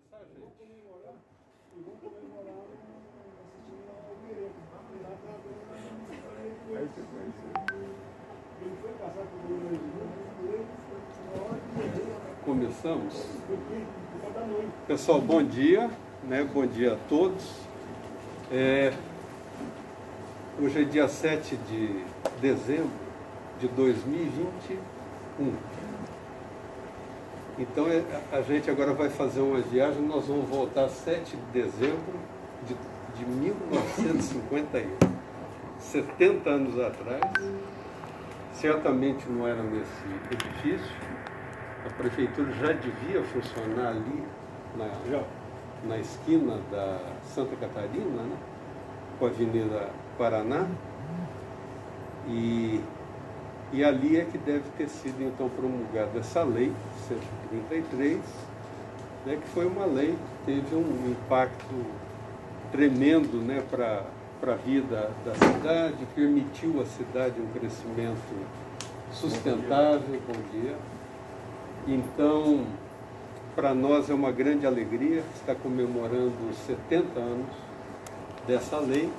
começar, gente? Começamos? Pessoal, bom dia, né? Bom dia a todos. Hoje é dia 7 de dezembro de 2021. Então a gente agora vai fazer uma viagem, nós vamos voltar a 7 de dezembro de 1951. 70 anos atrás, certamente não era nesse edifício, a prefeitura já devia funcionar ali na esquina da Santa Catarina, né, com a Avenida Paraná, e ali é que deve ter sido então promulgada essa lei 133, né, que foi uma lei que teve um impacto tremendo, né, para a vida da cidade, permitiu à cidade um crescimento sustentável. Bom dia. Então, para nós é uma grande alegria estar comemorando os 70 anos dessa lei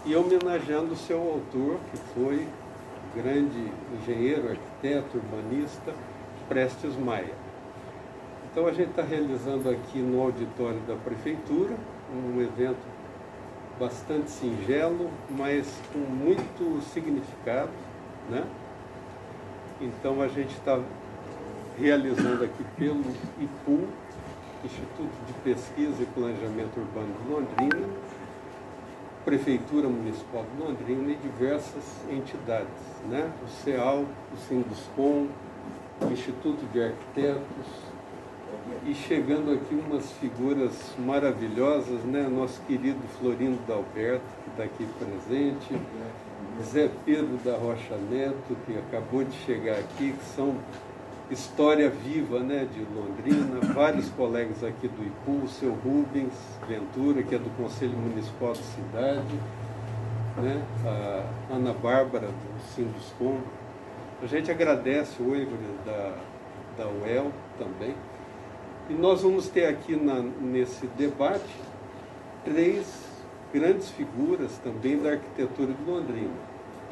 e homenageando o seu autor, que foi o grande engenheiro, arquiteto, urbanista, Prestes Maia. Então a gente está realizando aqui no auditório da prefeitura um evento bastante singelo, mas com muito significado, né? Então a gente está realizando aqui pelo IPU, Instituto de Pesquisa e Planejamento Urbano de Londrina, Prefeitura Municipal de Londrina e diversas entidades, né? O CEAL, o Sinduscom, o Instituto de Arquitetos, e chegando aqui umas figuras maravilhosas, né? Nosso querido Florindo Dalberto, que está aqui presente, Zé Pedro da Rocha Neto, que acabou de chegar aqui, que são história viva, né, de Londrina, vários colegas aqui do IPU, o seu Rubens Ventura, que é do Conselho Municipal da cidade, né, a Ana Bárbara do Sinduscom. A gente agradece o Ivory da UEL também. E nós vamos ter aqui nesse debate três grandes figuras também da arquitetura de Londrina.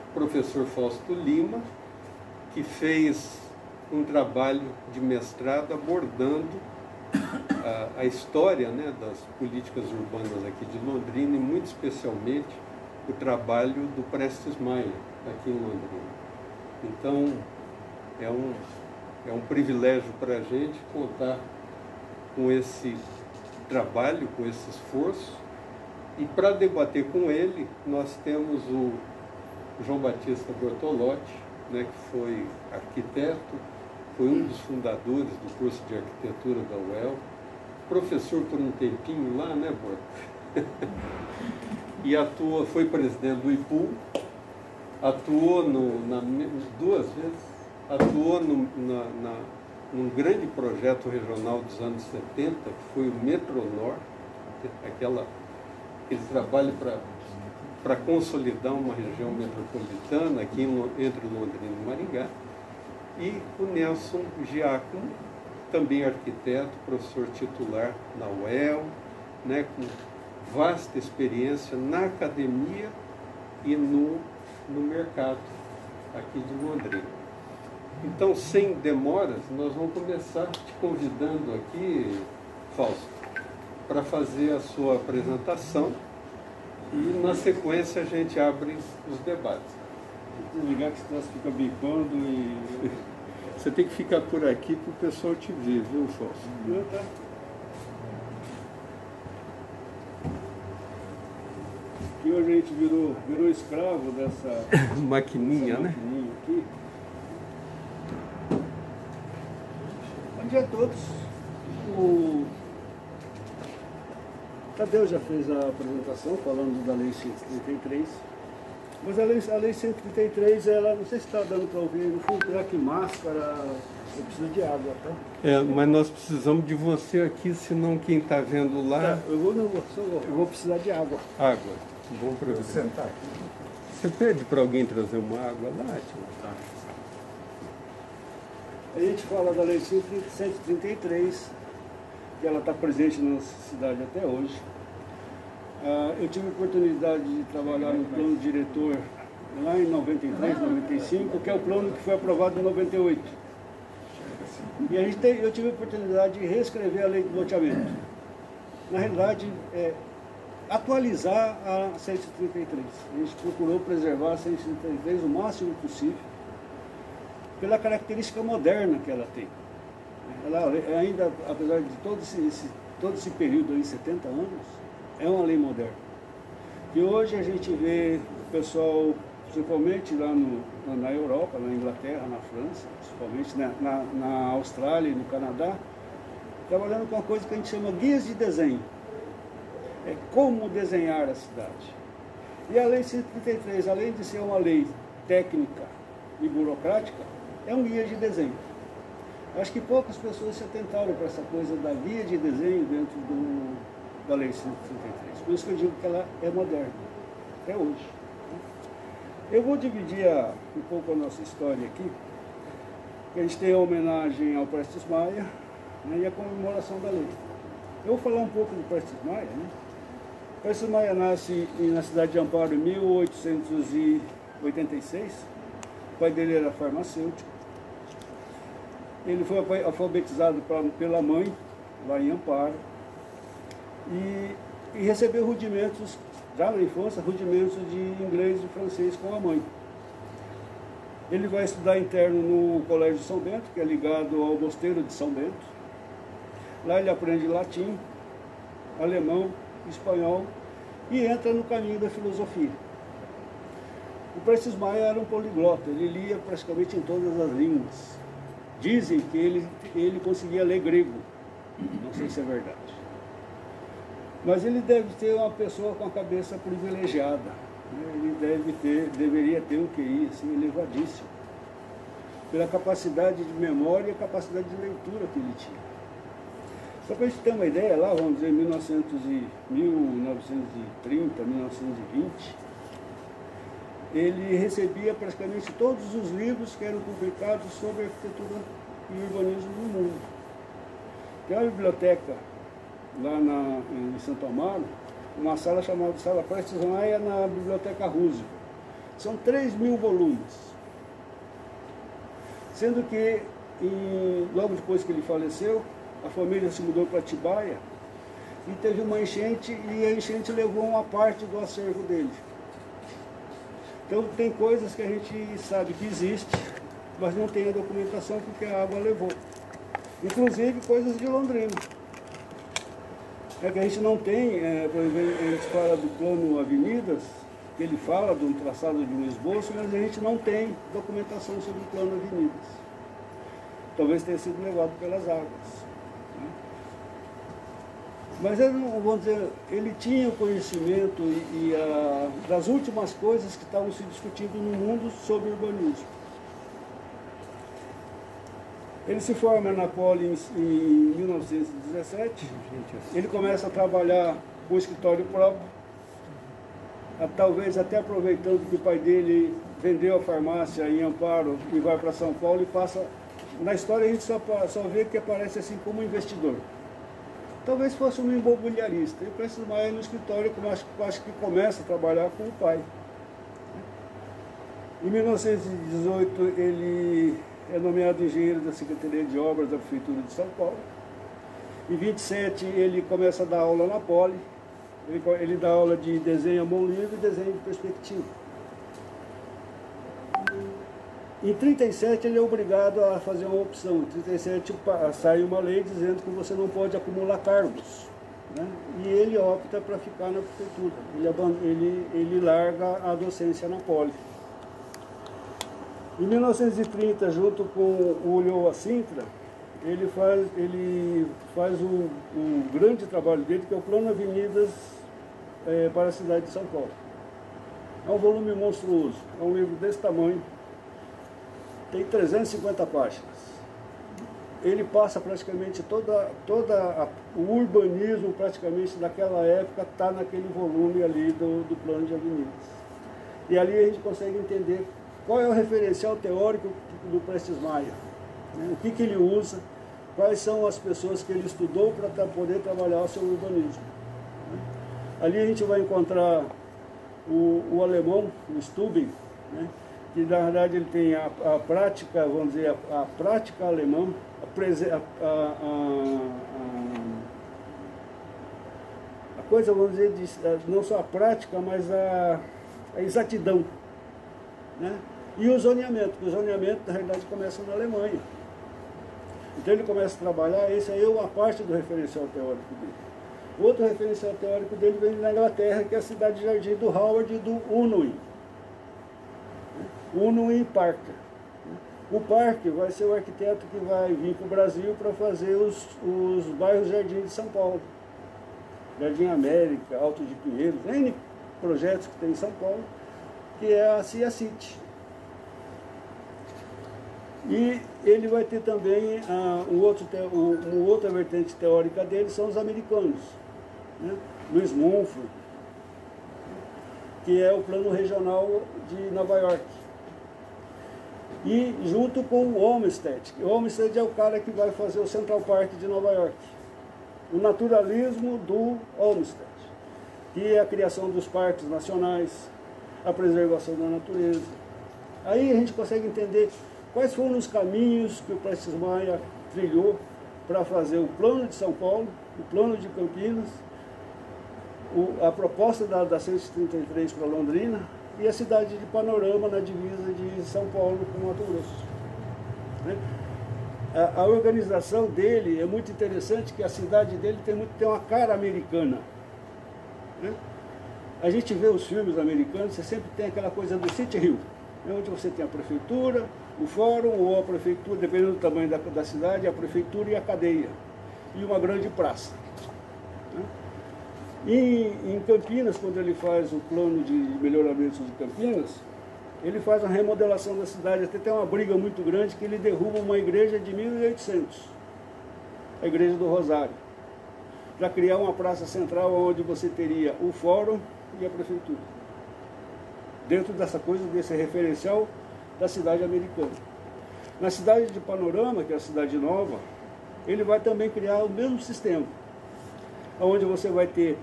O professor Fausto Lima, que fez um trabalho de mestrado abordando a história, né, das políticas urbanas aqui de Londrina e muito especialmente o trabalho do Prestes Maia aqui em Londrina. Então é um privilégio para a gente contar com esse trabalho, com esse esforço, e para debater com ele nós temos o João Batista Bortolotti, né, que foi arquiteto, foi um dos fundadores do curso de arquitetura da UEL, professor por um tempinho lá, né, Borto? E foi presidente do IPU, atuou duas vezes, atuou num grande projeto regional dos anos 70, que foi o Metronor, aquele trabalho para consolidar uma região metropolitana aqui entre Londrina e Maringá. E o Nelson Giacomo, também arquiteto, professor titular na UEL, né, com vasta experiência na academia e no mercado aqui de Londrina. Então, sem demoras, nós vamos começar te convidando aqui, Fausto, para fazer a sua apresentação e, na sequência, a gente abre os debates. Ligar que senão você fica bicando e... Você tem que ficar por aqui para o pessoal te ver, viu, Fausto? Tá. E hoje a gente virou escravo dessa maquininha, né? Maquininha aqui. Bom dia a todos. O Tadeu já fez a apresentação falando da Lei 133. Mas a lei 133, ela, não sei se está dando para ouvir, no fundo, terá que máscara, eu preciso de água, tá? Mas nós precisamos de você aqui, senão quem está vendo lá... Tá, eu vou precisar de água. Água, bom para você. Sentar aqui. Você pede para alguém trazer uma água lá, tio? Tá. A gente fala da Lei 133, que ela está presente na nossa cidade até hoje. Eu tive a oportunidade de trabalhar no plano diretor lá em 93, 95, que é o plano que foi aprovado em 98. E eu tive a oportunidade de reescrever a lei do loteamento. Na realidade, atualizar a 133. A gente procurou preservar a 133 o máximo possível, pela característica moderna que ela tem. Ela ainda, apesar de todo esse período aí, 70 anos, é uma lei moderna. E hoje a gente vê o pessoal, principalmente lá na Europa, na Inglaterra, na França, principalmente na Austrália e no Canadá, trabalhando com uma coisa que a gente chama guias de desenho. É como desenhar a cidade. E a Lei 133, além de ser uma lei técnica e burocrática, é um guia de desenho. Acho que poucas pessoas se atentaram para essa coisa da guia de desenho dentro da Lei 133. Por isso que eu digo que ela é moderna, até hoje. Eu vou dividir um pouco a nossa história aqui. A gente tem a homenagem ao Prestes Maia, né, e a comemoração da lei. Eu vou falar um pouco do Prestes Maia. Né? Prestes Maia nasce na cidade de Amparo em 1886. O pai dele era farmacêutico. Ele foi alfabetizado pela mãe, lá em Amparo, e recebeu rudimentos, já na infância, rudimentos de inglês e francês com a mãe. Ele vai estudar interno no Colégio de São Bento, que é ligado ao Mosteiro de São Bento. Lá ele aprende latim, alemão, espanhol e entra no caminho da filosofia. O Prestes Maia era um poliglota, ele lia praticamente em todas as línguas. Dizem que ele conseguia ler grego, não sei se é verdade. Mas ele deve ter uma pessoa com a cabeça privilegiada, né? Ele deveria ter um QI assim, elevadíssimo, pela capacidade de memória e a capacidade de leitura que ele tinha. Só para a gente ter uma ideia, lá, vamos dizer, 1930, 1920, ele recebia praticamente todos os livros que eram publicados sobre arquitetura e urbanismo no mundo. Tem uma biblioteca lá em Santo Amaro, uma sala chamada Sala Prestes Maia, na Biblioteca Roosevelt. São 3.000 volumes. Sendo que, logo depois que ele faleceu, a família se mudou para Atibaia e teve uma enchente, e a enchente levou uma parte do acervo dele. Então tem coisas que a gente sabe que existe, mas não tem a documentação porque a água levou. Inclusive coisas de Londrina. É que a gente não tem, por exemplo, a gente fala do plano Avenidas, que ele fala de um traçado de um esboço, mas a gente não tem documentação sobre o plano Avenidas. Talvez tenha sido levado pelas águas. Né? Mas vamos dizer, ele tinha o conhecimento das últimas coisas que estavam se discutindo no mundo sobre urbanismo. Ele se forma na Poli em 1917, ele começa a trabalhar com o escritório próprio, talvez até aproveitando que o pai dele vendeu a farmácia em Amparo e vai para São Paulo e passa... Na história a gente só vê que aparece assim como investidor. Talvez fosse um imobiliarista. Ele precisa mais no escritório, acho que começa a trabalhar com o pai. Em 1918 ele é nomeado engenheiro da Secretaria de Obras da Prefeitura de São Paulo. Em 27 ele começa a dar aula na Poli. Ele dá aula de desenho a mão livre e desenho de perspectiva. Em 37 ele é obrigado a fazer uma opção. Em 37 sai uma lei dizendo que você não pode acumular cargos. Né? E ele opta para ficar na prefeitura. Ele larga a docência na Poli. Em 1930, junto com o Ulloa Sintra, ele faz um grande trabalho dele, que é o Plano Avenidas para a cidade de São Paulo. É um volume monstruoso, é um livro desse tamanho, tem 350 páginas. Ele passa praticamente o urbanismo praticamente daquela época, está naquele volume ali do Plano de Avenidas. E ali a gente consegue entender qual é o referencial teórico do Prestes Maia, né? O que ele usa quais são as pessoas que ele estudou para poder trabalhar o seu urbanismo. Ali a gente vai encontrar o alemão, o Stubben, né, que na verdade ele tem a prática, vamos dizer, a prática alemã, a coisa, vamos dizer, não só a prática, mas a exatidão, né? E o zoneamento, porque o zoneamento na realidade começa na Alemanha. Então ele começa a trabalhar, esse aí é uma parte do referencial teórico dele. Outro referencial teórico dele vem na Inglaterra, que é a cidade de Jardim do Howard e do Unwin. Unwin Parker. O Parker vai ser o arquiteto que vai vir para o Brasil para fazer os bairros Jardim de São Paulo. Jardim América, Alto de Pinheiros, N projetos que tem em São Paulo, que é a CIA City. E ele vai ter também uma outra vertente teórica dele, são os americanos, né? Louis Mumford, que é o plano regional de Nova York. E junto com o Olmsted. O Olmsted é o cara que vai fazer o Central Park de Nova York. O naturalismo do Olmsted, que é a criação dos parques nacionais, a preservação da natureza. Aí a gente consegue entender quais foram os caminhos que o Prestes Maia trilhou para fazer o plano de São Paulo, o plano de Campinas, a proposta da 133 para Londrina e a cidade de Panorama na divisa de São Paulo com Mato Grosso. Né? A organização dele é muito interessante, que a cidade dele tem uma cara americana. Né? A gente vê os filmes americanos, você sempre tem aquela coisa do City Hill, onde você tem a prefeitura, o fórum ou a prefeitura, dependendo do tamanho da cidade, a prefeitura e a cadeia, e uma grande praça. Em Campinas, quando ele faz o plano de melhoramento de Campinas, ele faz a remodelação da cidade, até tem uma briga muito grande que ele derruba uma igreja de 1800, a igreja do Rosário, para criar uma praça central onde você teria o fórum e a prefeitura, dentro dessa coisa, desse referencial da cidade americana. Na cidade de Panorama, que é a cidade nova, ele vai também criar o mesmo sistema, onde você vai ter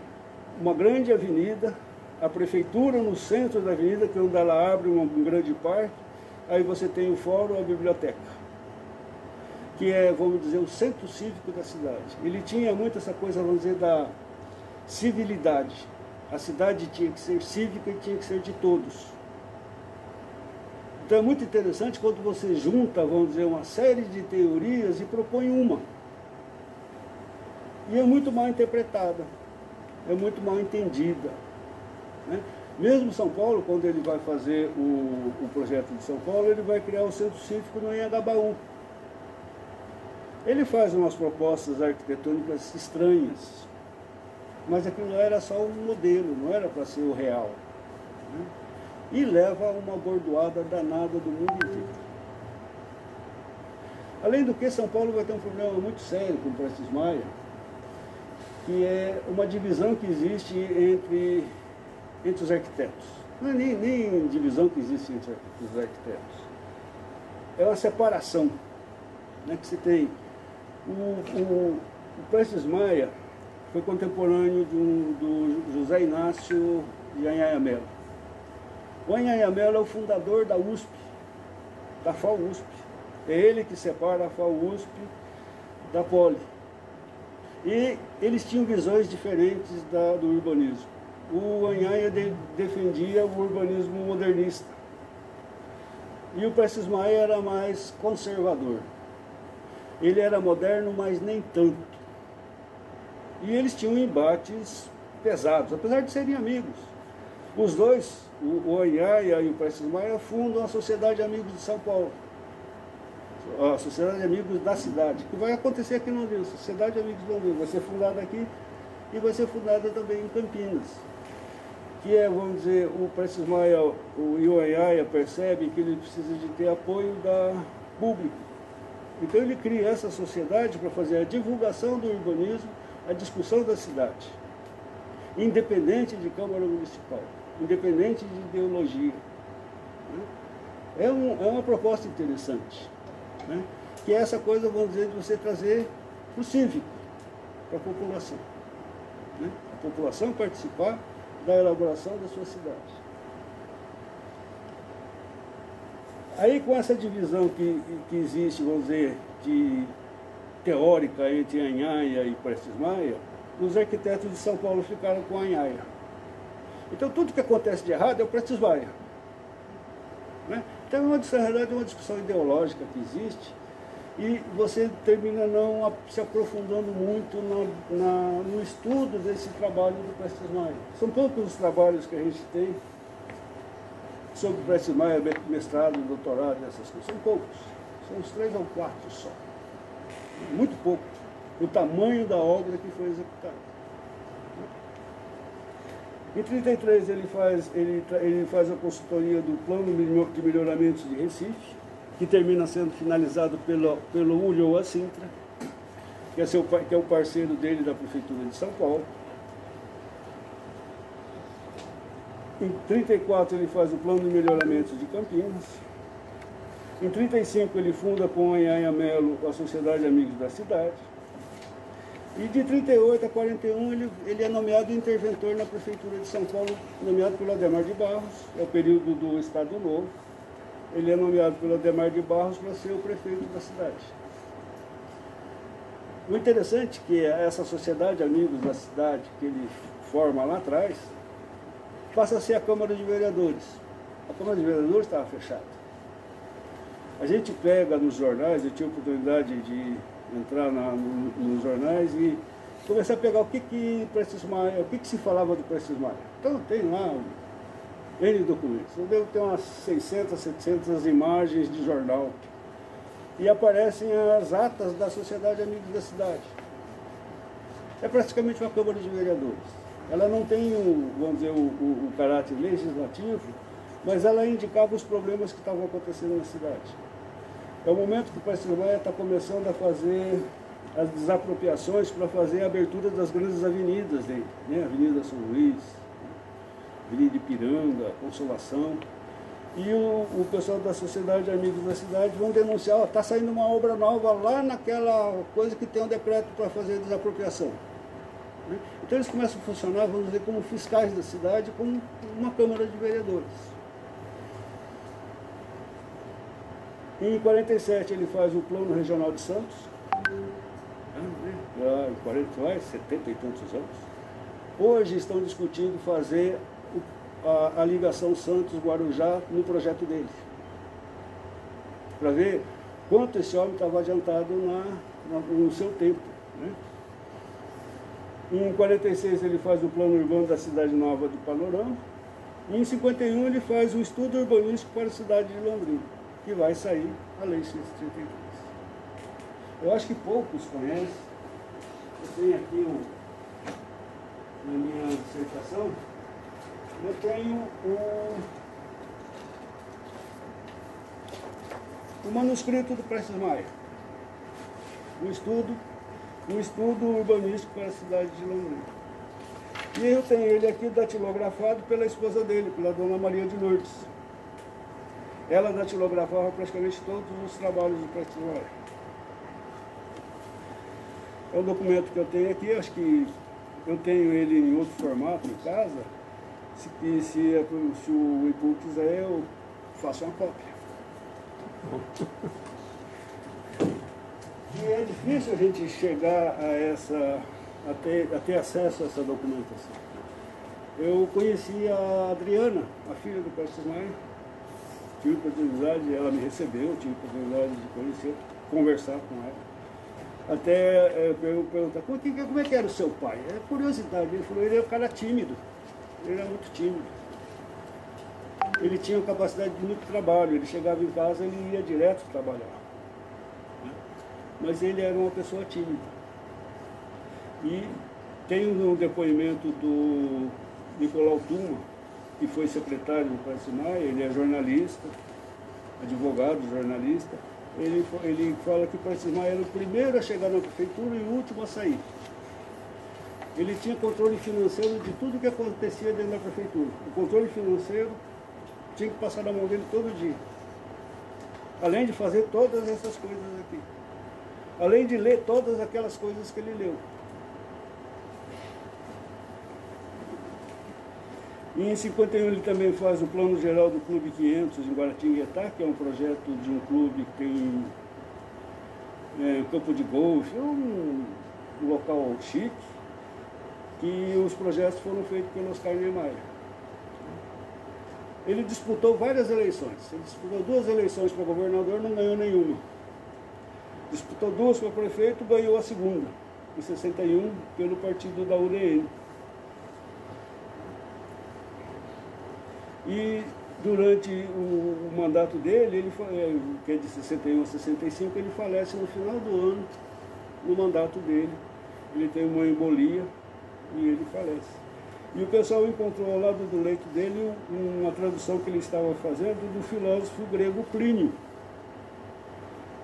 uma grande avenida, a prefeitura no centro da avenida, que é onde ela abre um grande parque, aí você tem o fórum e a biblioteca, que é, vamos dizer, o centro cívico da cidade. Ele tinha muito essa coisa, vamos dizer, da civilidade. A cidade tinha que ser cívica e tinha que ser de todos. Então é muito interessante quando você junta, vamos dizer, uma série de teorias e propõe uma. E é muito mal interpretada, é muito mal entendida. Né? Mesmo São Paulo, quando ele vai fazer o projeto de São Paulo, ele vai criar o centro cívico no Anhangabaú. Ele faz umas propostas arquitetônicas estranhas, mas aquilo era só um modelo, não era para ser o real. Né? E leva uma bordoada danada do mundo inteiro. Além do que, São Paulo vai ter um problema muito sério com o Prestes Maia, que é uma divisão que existe entre os arquitetos. Não é nem divisão que existe entre os arquitetos. É uma separação, né, que você tem. O Prestes Maia foi contemporâneo do José Inácio de Anhanha-Melo. O Anhanha-Melo é o fundador da USP, da FAU-USP. É ele que separa a FAU-USP da Poli. E eles tinham visões diferentes do urbanismo. O Anhanha defendia o urbanismo modernista. E o Prestes Maia era mais conservador. Ele era moderno, mas nem tanto. E eles tinham embates pesados, apesar de serem amigos. Os dois, o Anhanha e o Prestes Maia, fundam a Sociedade Amigos de São Paulo. A Sociedade Amigos da cidade, que vai acontecer aqui em Londrina. Sociedade Amigos de Londrina vai ser fundada aqui e vai ser fundada também em Campinas. Que é, vamos dizer, o Prestes Maia e o Anhanha percebem que ele precisa de ter apoio da público. Então ele cria essa sociedade para fazer a divulgação do urbanismo, a discussão da cidade, independente de Câmara Municipal, independente de ideologia. É uma proposta interessante. Né? que é essa coisa, vamos dizer, de você trazer para o cívico, para a população. Né? A população participar da elaboração da sua cidade. Aí, com essa divisão que existe, vamos dizer, de teórica entre Anhaia e Prestes Maia, os arquitetos de São Paulo ficaram com a Anhaia. Então, tudo que acontece de errado é o Prestes Maia. Né? Então, na realidade, é uma discussão ideológica que existe, e você termina não se aprofundando muito no estudo desse trabalho do Prestes Maia. São poucos os trabalhos que a gente tem sobre o Prestes Maia, mestrado, doutorado, essas coisas. São poucos. São uns 3 ou 4 só. Muito pouco. O tamanho da obra que foi executada. Em 1933 ele faz a consultoria do Plano de Melhoramentos de Recife, que termina sendo finalizado pelo Ulloa Sintra, que é o parceiro dele da Prefeitura de São Paulo. Em 1934 ele faz o Plano de Melhoramentos de Campinas. Em 1935 ele funda com Anhaia Melo a Sociedade Amigos da Cidade. E de 1938 a 1941 ele é nomeado interventor na Prefeitura de São Paulo, nomeado pelo Adhemar de Barros, é o período do Estado Novo. Ele é nomeado pelo Adhemar de Barros para ser o prefeito da cidade. O interessante é que essa Sociedade Amigos da Cidade, que ele forma lá atrás, passa a ser a Câmara de Vereadores. A Câmara de Vereadores estava fechada. A gente pega nos jornais, eu tive a oportunidade de entrar nos jornais e começar a pegar o que Prestes Maia, o que se falava do Prestes Maia. Então tem lá N documentos. Eu devo ter umas 600, 700 imagens de jornal. E aparecem as atas da Sociedade Amigos da Cidade. É praticamente uma Câmara de Vereadores. Ela não tem, vamos dizer, o caráter legislativo, mas ela indicava os problemas que estavam acontecendo na cidade. É o momento que o Prestes Maia está começando a fazer as desapropriações para fazer a abertura das grandes avenidas dele, né? Avenida São Luís, Avenida Ipiranga, Consolação. E o pessoal da Sociedade Amigos da Cidade vão denunciar, está saindo uma obra nova lá naquela coisa que tem um decreto para fazer desapropriação. Né? Então eles começam a funcionar, vamos dizer, como fiscais da cidade, como uma Câmara de Vereadores. Em 1947 ele faz o Plano Regional de Santos, em 70 e tantos anos. Hoje estão discutindo fazer a ligação Santos-Guarujá no projeto dele, para ver quanto esse homem estava adiantado no seu tempo. Né? Em 46 ele faz o Plano Urbano da Cidade Nova do Panorama, e em 51 ele faz o Estudo Urbanístico para a cidade de Londrina, que vai sair a Lei 133. Eu acho que poucos conhecem. Eu tenho aqui na minha dissertação, eu tenho o manuscrito do Prestes Maia, um estudo urbanístico para a cidade de Londrina. E eu tenho ele aqui datilografado pela esposa dele, pela dona Maria de Lourdes. Ela datilografava praticamente todos os trabalhos do Prestes Maia. É um documento que eu tenho aqui, acho que eu tenho ele em outro formato em casa. Se o Ipu quiser, eu faço uma cópia. E é difícil a gente chegar a ter acesso a essa documentação. Eu conheci a Adriana, a filha do Prestes Maia. Tive oportunidade, ela me recebeu, tive oportunidade de conhecer, conversar com ela. Até eu perguntar, como é que era o seu pai? É curiosidade, ele falou, ele é um cara tímido, ele era muito tímido. Ele tinha capacidade de muito trabalho, ele chegava em casa, ele ia direto trabalhar. Né? Mas ele era uma pessoa tímida. E tem um depoimento do Nicolau Tuma, que foi secretário do Prestes Maia, ele é jornalista, advogado, jornalista. Ele fala que o Prestes Maia era o primeiro a chegar na prefeitura e o último a sair. Ele tinha controle financeiro de tudo que acontecia dentro da prefeitura. O controle financeiro tinha que passar na mão dele todo dia. além de fazer todas essas coisas aqui, além de ler todas aquelas coisas que ele leu. E em 51 ele também faz o plano geral do Clube 500 em Guaratinguetá, que é um projeto de um clube que tem campo de golfe, um local chique, que os projetos foram feitos pelo Oscar Niemeyer. Ele disputou várias eleições. Ele disputou 2 eleições para governador, não ganhou nenhuma. Disputou 2 para prefeito, ganhou a segunda, em 61, pelo partido da UDN. E durante o mandato dele, que é de 61 a 65, ele falece no final do ano, no mandato dele. Ele tem uma embolia e ele falece. E o pessoal encontrou ao lado do leito dele uma tradução que ele estava fazendo do filósofo grego Plínio,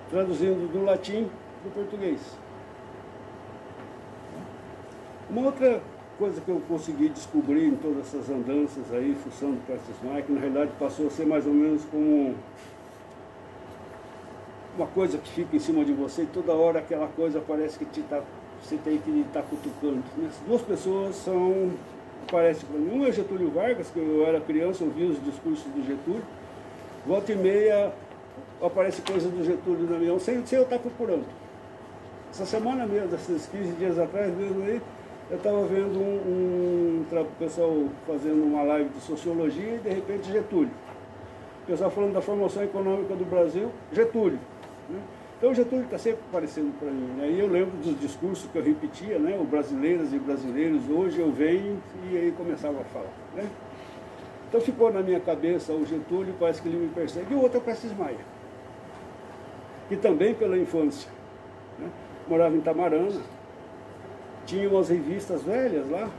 traduzindo do latim para o português. Uma outra coisa que eu consegui descobrir em todas essas andanças aí, fuçando Prestes Maia, que na realidade passou a ser mais ou menos como uma coisa que fica em cima de você e toda hora aquela coisa parece que você tem que estar cutucando. As 2 pessoas aparecem para mim. Um é Getúlio Vargas, que eu era criança, ouvia os discursos do Getúlio. Volta e meia aparece coisa do Getúlio na minha mão, sem eu estar procurando. Essa semana mesmo, esses 15 dias atrás mesmo aí, eu estava vendo um pessoal fazendo uma live de sociologia e de repente Getúlio. O pessoal falando da formação econômica do Brasil, Getúlio. Né? Então o Getúlio está sempre aparecendo para mim. Né? E eu lembro dos discursos que eu repetia, né? O brasileiras e brasileiros, hoje eu venho, e aí começava a falar. Né? Então ficou na minha cabeça o Getúlio, parece que ele me persegue. E o outro é o Prestes Maia, que também pela infância, né? Morava em Tamarana. Tinha umas revistas velhas lá,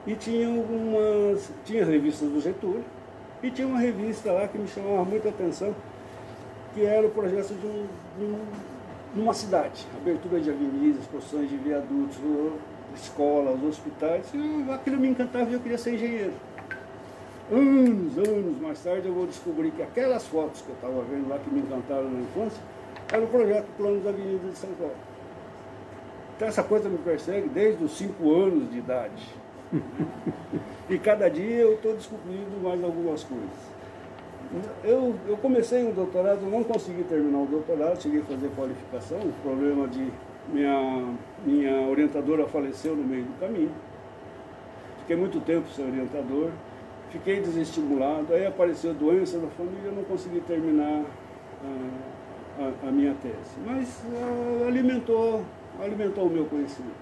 e tinha as revistas do Getúlio, e tinha uma revista lá que me chamava muita atenção, que era o projeto de uma cidade, abertura de avenidas, construções de viadutos, escolas, hospitais, e aquilo me encantava e eu queria ser engenheiro. Anos mais tarde eu vou descobrir que aquelas fotos que eu estava vendo lá, que me encantaram na infância, era o projeto Plano das Avenidas de São Paulo. Então essa coisa me persegue desde os 5 anos de idade. E cada dia eu estou descobrindo mais algumas coisas. Eu comecei um doutorado, não consegui terminar o doutorado, cheguei a fazer qualificação, o problema de minha orientadora faleceu no meio do caminho. Fiquei muito tempo sem orientador, fiquei desestimulado, aí apareceu doença na família, eu não consegui terminar a minha tese. Mas alimentou o meu conhecimento.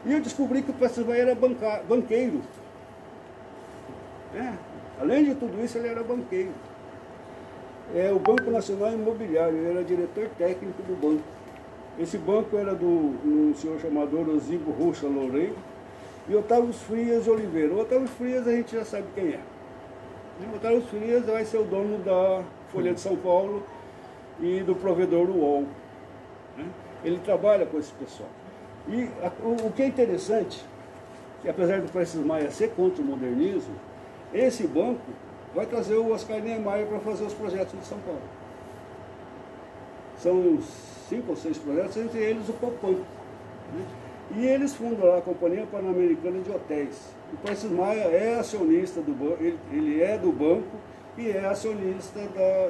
E eu descobri que o Prestes Maia era banqueiro. Além de tudo isso, ele era banqueiro. O Banco Nacional Imobiliário, ele era diretor técnico do banco. Esse banco era um senhor chamado Orosibo Rocha Loureiro e Otávio Frias de Oliveira. O Otávio Frias a gente já sabe quem é. O Otávio Frias vai ser o dono da Folha de São Paulo e do provedor do UOL. Ele trabalha com esse pessoal. E o que é interessante, que apesar do Prestes Maia ser contra o modernismo, esse banco vai trazer o Oscar Niemeyer para fazer os projetos de São Paulo. São 5 ou 6 projetos, entre eles o Copan. E eles fundam lá a Companhia Pan-Americana de Hotéis. O Prestes Maia é acionista do banco, ele é do banco e é acionista,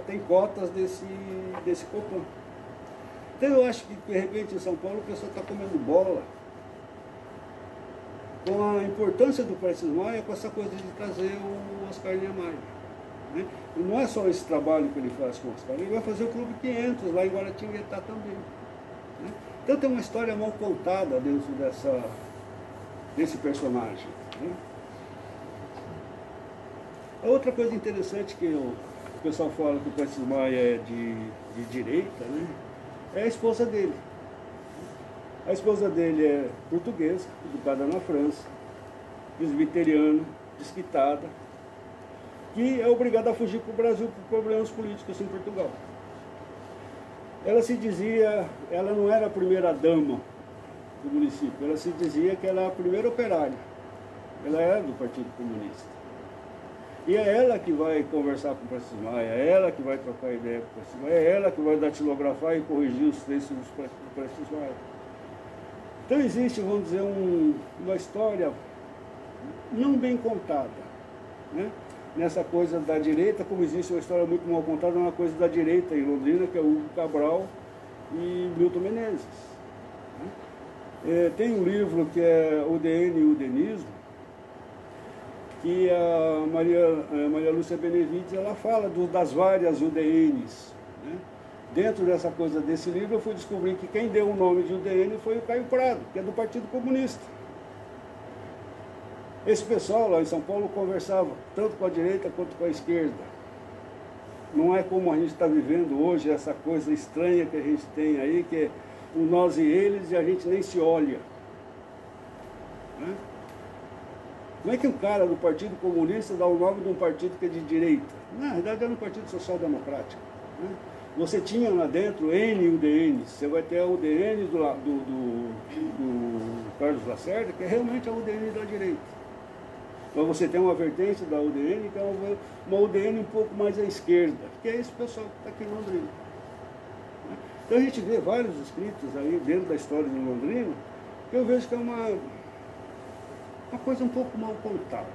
tem cotas desse Copan. Então eu acho que de repente em São Paulo o pessoal está comendo bola com a importância do Prestes Maia, com essa coisa de trazer o Oscar Niemeyer. Né? E não é só esse trabalho que ele faz com o Oscar, ele vai fazer o Clube 500 lá em Guaratinguetá também. Né? Então tem uma história mal contada dentro desse personagem. Né? A outra coisa interessante que o pessoal fala que o Prestes Maia é de direita, né? É a esposa dele. A esposa dele é portuguesa, educada na França, presbiteriana, desquitada, que é obrigada a fugir para o Brasil por problemas políticos em Portugal. Ela não era a primeira dama do município, ela se dizia que ela era a primeira operária. Ela era do Partido Comunista. E é ela que vai conversar com o Prestes Maia, é ela que vai trocar ideia com o Prestes Maia, é ela que vai datilografar e corrigir os textos do Prestes Maia. Então existe, vamos dizer, uma história não bem contada, né? Nessa coisa da direita, como existe uma história muito mal contada, uma coisa da direita em Londrina, que é Hugo Cabral e Milton Menezes. Tem um livro que é UDN e Udenismo, que a Maria Lúcia Benevides, ela fala das várias UDNs, né? Dentro dessa coisa desse livro, eu fui descobrir que quem deu o nome de UDN foi o Caio Prado, que é do Partido Comunista. Esse pessoal lá em São Paulo conversava tanto com a direita quanto com a esquerda. Não é como a gente está vivendo hoje, essa coisa estranha que a gente tem aí, que é o nós e eles, e a gente nem se olha. Né? Como é que um cara do Partido Comunista dá o nome de um partido que é de direita? Na verdade, era um partido social-democrático. Né? Você tinha lá dentro N UDNs. Você vai ter a UDN do Carlos Lacerda, que é realmente a UDN da direita. Então você tem uma vertente da UDN, que é uma UDN um pouco mais à esquerda, que é esse pessoal que está aqui em Londrina. Então a gente vê vários escritos aí dentro da história de Londrina, que eu vejo que é uma coisa um pouco mal contada.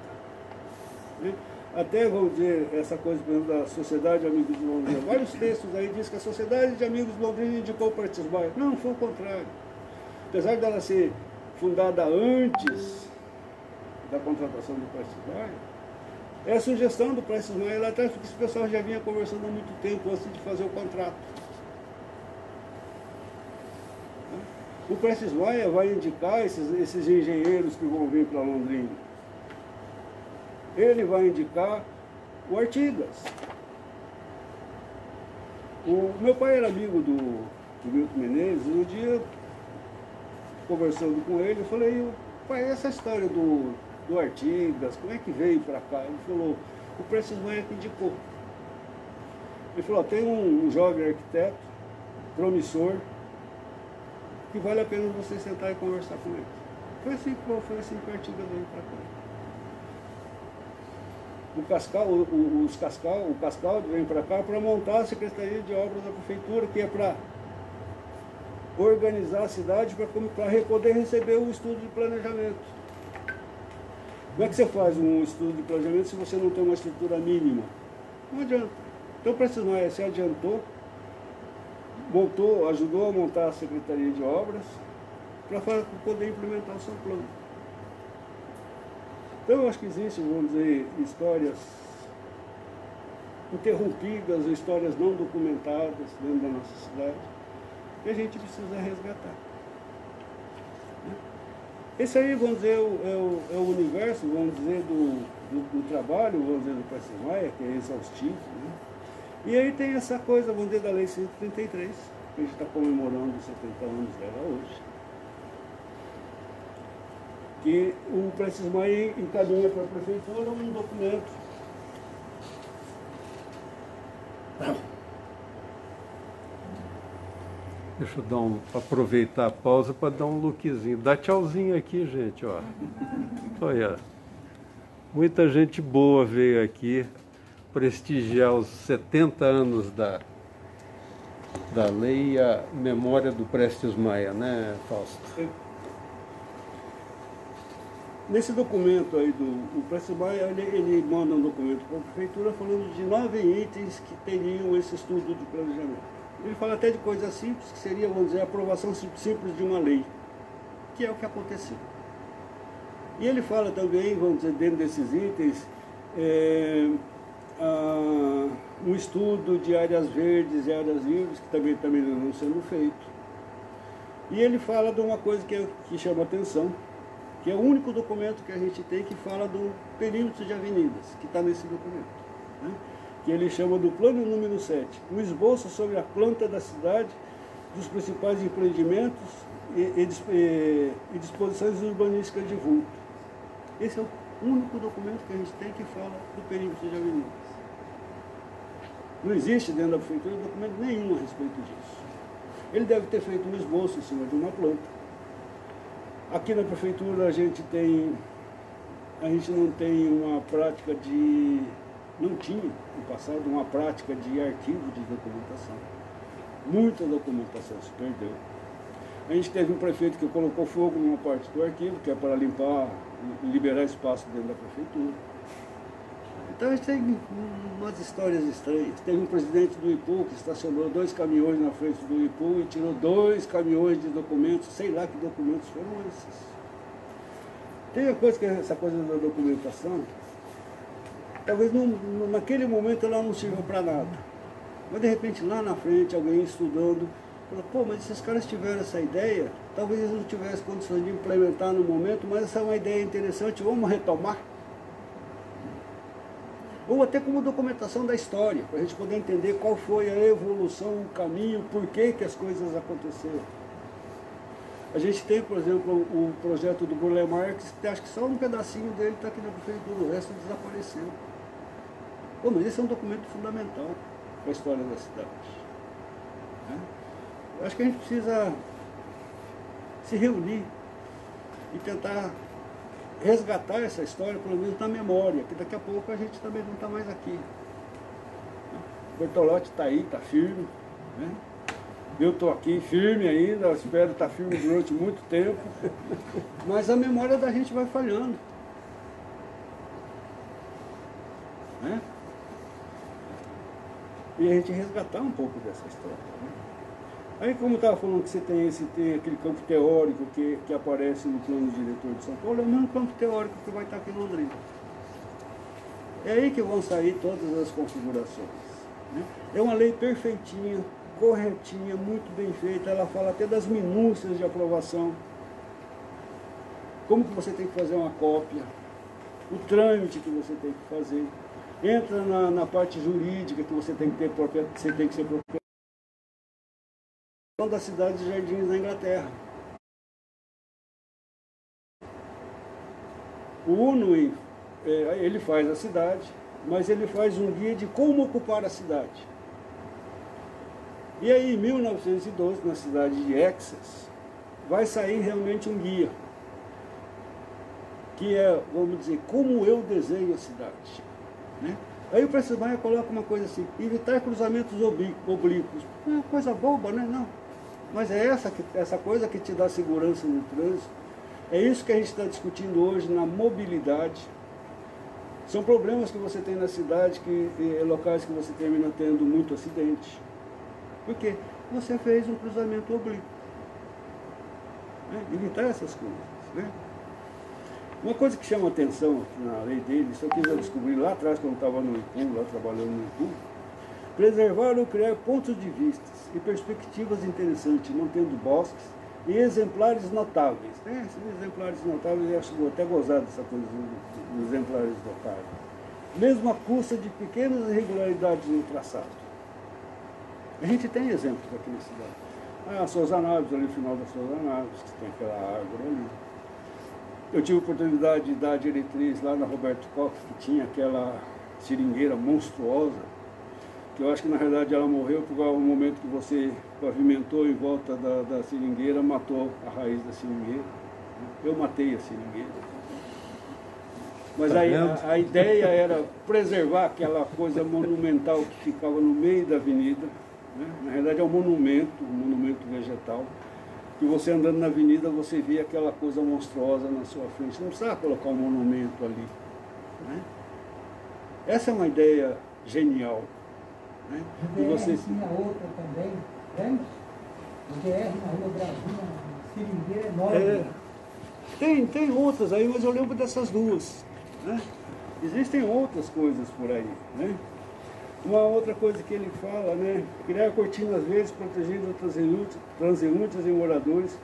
Né? Até, vamos dizer, essa coisa, por exemplo, da Sociedade de Amigos de Londrina. Vários textos aí dizem que a Sociedade de Amigos de Londrina indicou o Prestes Maia. Não, foi o contrário. Apesar dela ser fundada antes da contratação do Prestes Maia, é a sugestão do Prestes Maia lá atrás, porque esse pessoal já vinha conversando há muito tempo antes de fazer o contrato. O Prestes Maia vai indicar esses engenheiros que vão vir para Londrina. Ele vai indicar o Artigas. O meu pai era amigo do Milton Menezes, e um dia, conversando com ele, eu falei, pai, essa história do Artigas, como é que veio para cá? Ele falou, o Prestes Maia que indicou. Ele falou, tem um jovem arquiteto, promissor, que vale a pena você sentar e conversar com ele. Foi assim que o Artigas veio para cá. O Cascaldi vem para cá para montar a Secretaria de Obras da Prefeitura, que é para organizar a cidade para poder receber o estudo de planejamento. Como é que você faz um estudo de planejamento se você não tem uma estrutura mínima? Não adianta. Então o Prestes Maia se adiantou, ajudou a montar a Secretaria de Obras para poder implementar o seu plano. Então eu acho que existem, vamos dizer, histórias interrompidas, histórias não documentadas dentro da nossa cidade, que a gente precisa resgatar. Esse aí, vamos dizer, é o universo, vamos dizer, do trabalho, vamos dizer, do Prestes Maia, que é exaustivo. Né? E aí tem essa coisa, vamos dizer, da Lei 133, que a gente está comemorando os 70 anos dela hoje. Que o Prestes Maia encaminha para a prefeitura um documento. Deixa eu aproveitar a pausa para dar um lookzinho. Dá tchauzinho aqui, gente, ó. Olha, muita gente boa veio aqui prestigiar os 70 anos da lei e a memória do Prestes Maia, né, Fausto? Nesse documento aí o Prestes Maia, ele manda um documento para a prefeitura falando de 9 itens que teriam esse estudo de planejamento. Ele fala até de coisas simples, que seria, vamos dizer, a aprovação simples de uma lei, que é o que aconteceu. E ele fala também, vamos dizer, dentro desses itens, um estudo de áreas verdes e áreas livres, que também não sendo feito. E ele fala de uma coisa que chama atenção, que é o único documento que a gente tem que fala do perímetro de avenidas, que está nesse documento, né? Que ele chama do plano número 7, um esboço sobre a planta da cidade, dos principais empreendimentos e disposições urbanísticas de vulto. Esse é o único documento que a gente tem que fala do perímetro de avenidas. Não existe dentro da prefeitura documento nenhum a respeito disso. Ele deve ter feito um esboço em cima de uma planta. Aqui na prefeitura a gente não tem uma prática de não tinha, no passado, uma prática de arquivo de documentação. Muita documentação se perdeu. A gente teve um prefeito que colocou fogo numa parte do arquivo, que é para limpar e liberar espaço dentro da prefeitura. Então a gente tem umas histórias estranhas. Teve um presidente do IPU que estacionou 2 caminhões na frente do IPU e tirou 2 caminhões de documentos, sei lá que documentos foram esses. Tem uma coisa que é essa coisa da documentação, talvez naquele momento ela não sirva para nada. Mas de repente lá na frente, alguém estudando, fala, pô, mas esses caras tiveram essa ideia, talvez eles não tivessem condições de implementar no momento, mas essa é uma ideia interessante, vamos retomar. Ou até como documentação da história, para a gente poder entender qual foi a evolução, o caminho, por que as coisas aconteceram. A gente tem, por exemplo, o projeto do Burle Marx, que acho que só um pedacinho dele está aqui na prefeitura, o resto desapareceu. Pô, mas esse é um documento fundamental para a história da cidade. Né? Eu acho que a gente precisa se reunir e tentar resgatar essa história, pelo menos na memória, que daqui a pouco a gente também não está mais aqui. O Bertolotti está aí, está firme. Né? Eu estou aqui firme ainda, espero estar firme durante muito tempo, mas a memória da gente vai falhando. Né? E a gente resgatar um pouco dessa história. Né? Aí, como eu estava falando que você tem aquele campo teórico que aparece no plano diretor de São Paulo, é o mesmo campo teórico que vai estar aqui em Londrina. É aí que vão sair todas as configurações. Né? É uma lei perfeitinha, corretinha, muito bem feita, ela fala até das minúcias de aprovação, como que você tem que fazer uma cópia, o trâmite que você tem que fazer, entra na parte jurídica que você tem que ser proprietário da cidade de Jardins da Inglaterra. O Unwin, ele faz a cidade, mas ele faz um guia de como ocupar a cidade. E aí, em 1912, na cidade de Essex, vai sair realmente um guia, que é, vamos dizer, como eu desenho a cidade. Né? Aí o Pensilvânia coloca uma coisa assim, evitar cruzamentos oblíquos. É uma coisa boba, né? Não. Mas é essa coisa que te dá segurança no trânsito. É isso que a gente está discutindo hoje na mobilidade. São problemas que você tem na cidade, locais que você termina tendo muito acidente. Por quê? Você fez um cruzamento oblíquo. Né? Evitar essas coisas. Né? Uma coisa que chama atenção aqui na lei dele, isso eu quis descobrir lá atrás, quando eu estava no IPU, lá trabalhando no IPU, preservar ou criar pontos de vistas e perspectivas interessantes, mantendo bosques e exemplares notáveis. Né? Esses exemplares notáveis, eu acho até gozado essa coisa dos exemplares notáveis. Mesmo à custa de pequenas irregularidades no traçado. A gente tem exemplos aqui na cidade. A Souza Naves, ali no final da Souza Naves, que tem aquela árvore ali. Eu tive a oportunidade de dar a diretriz lá na Roberto Koch, que tinha aquela seringueira monstruosa, que eu acho que na realidade ela morreu porque no momento que você pavimentou em volta da seringueira, matou a raiz da seringueira. Eu matei a seringueira. Mas tá a ideia era preservar aquela coisa monumental que ficava no meio da avenida. Né? Na realidade é um monumento vegetal, que você andando na avenida você vê aquela coisa monstruosa na sua frente. Não precisa colocar um monumento ali. Né? Essa é uma ideia genial. Né? E você tinha outra também, grande, o DR na Rua Brasil, seringueira enorme. Tem outras aí, mas eu lembro dessas duas. Né? Existem outras coisas por aí. Né? Uma outra coisa que ele fala, né? Criar cortinas verdes protegendo transeuntes e moradores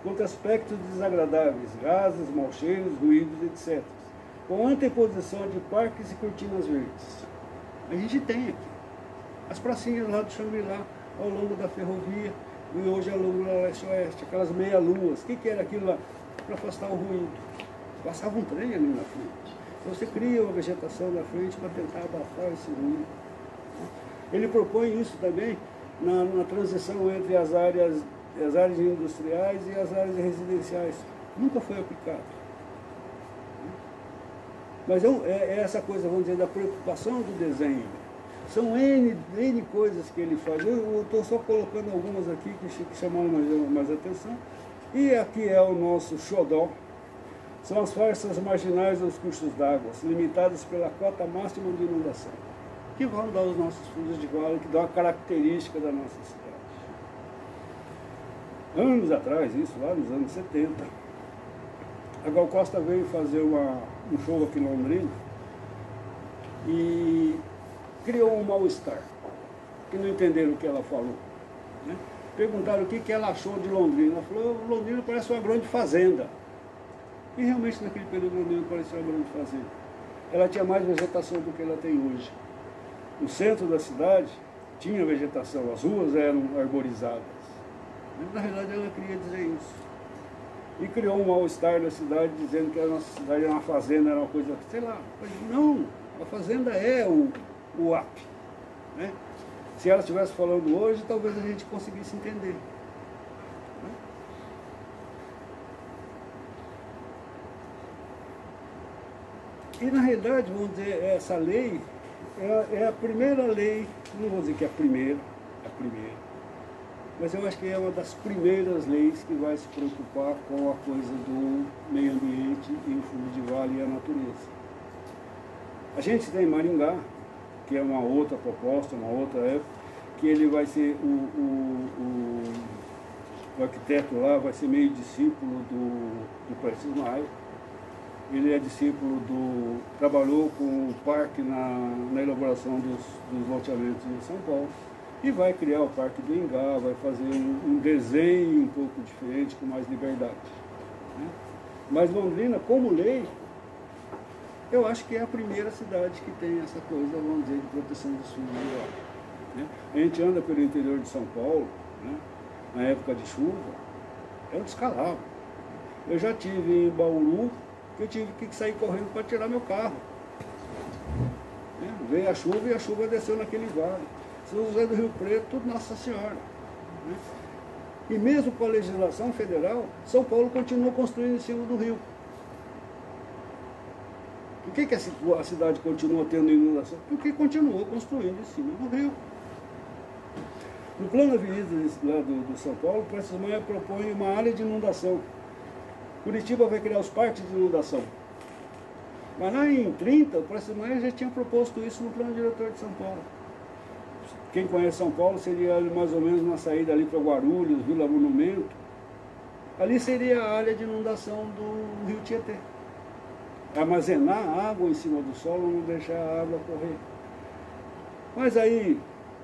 contra aspectos desagradáveis, gases, mau cheiros, ruídos, etc. Com anteposição de parques e cortinas verdes. A gente tem aqui. As pracinhas lá do Xangri-Lá, ao longo da ferrovia, e hoje ao longo da leste-oeste, aquelas meia-luas. O que era aquilo lá? Para afastar o ruído. Passava um trem ali na frente. Então você cria uma vegetação na frente para tentar abafar esse ruído. Ele propõe isso também na transição entre as áreas industriais e as áreas residenciais. Nunca foi aplicado. Mas é essa coisa, vamos dizer, da preocupação do desenho. São N coisas que ele faz. Eu estou só colocando algumas aqui que chamaram mais atenção. E aqui é o nosso xodó. São as faixas marginais dos cursos d'água, limitadas pela cota máxima de inundação, que vão dar os nossos fundos de vale, que dão a característica da nossa cidade. Anos atrás, isso lá nos anos 70, a Gal Costa veio fazer um show aqui em Londrina e criou um mal-estar, que não entenderam o que ela falou. Né? Perguntaram o que ela achou de Londrina. Ela falou, Londrina parece uma grande fazenda. E realmente naquele período Londrina parecia uma grande fazenda. Ela tinha mais vegetação do que ela tem hoje. O centro da cidade tinha vegetação, as ruas eram arborizadas. Mas na realidade ela queria dizer isso. E criou um mal-estar na cidade, dizendo que a nossa cidade era uma fazenda, era uma coisa, sei lá. Não, a fazenda é o AP. Né? Se ela estivesse falando hoje, talvez a gente conseguisse entender. E na realidade, vamos dizer, essa lei é a primeira lei, não vou dizer que é a primeira, mas eu acho que é uma das primeiras leis que vai se preocupar com a coisa do meio ambiente e o fundo de vale e a natureza. A gente tem Maringá, que é uma outra proposta, uma outra época, que ele vai ser o arquiteto lá, vai ser meio discípulo do Prestes Maia. Ele é discípulo trabalhou com o parque na elaboração dos loteamentos em São Paulo e vai criar o Parque do Ingá, vai fazer um desenho um pouco diferente, com mais liberdade. Né? Mas Londrina, como lei, eu acho que é a primeira cidade que tem essa coisa, vamos dizer, de proteção dos fundos de vale. Né? A gente anda pelo interior de São Paulo, né? Na época de chuva, é um descalabro. Eu já estive em Bauru, que eu tive que sair correndo para tirar meu carro. Veio a chuva e a chuva desceu naquele vale. São José do Rio Preto, tudo Nossa Senhora. Né? E mesmo com a legislação federal, São Paulo continua construindo em cima do rio. Por que a cidade continua tendo inundação? Porque continuou construindo em cima do rio. No plano avenida lá do São Paulo, o Prestes Maia propõe uma área de inundação. Curitiba vai criar os parques de inundação. Mas lá em 30, o Prestes Maia já tinha proposto isso no plano diretor de São Paulo. Quem conhece São Paulo seria mais ou menos uma saída ali para Guarulhos, Vila Monumento. Ali seria a área de inundação do Rio Tietê. Armazenar água em cima do solo, não deixar a água correr. Mas aí,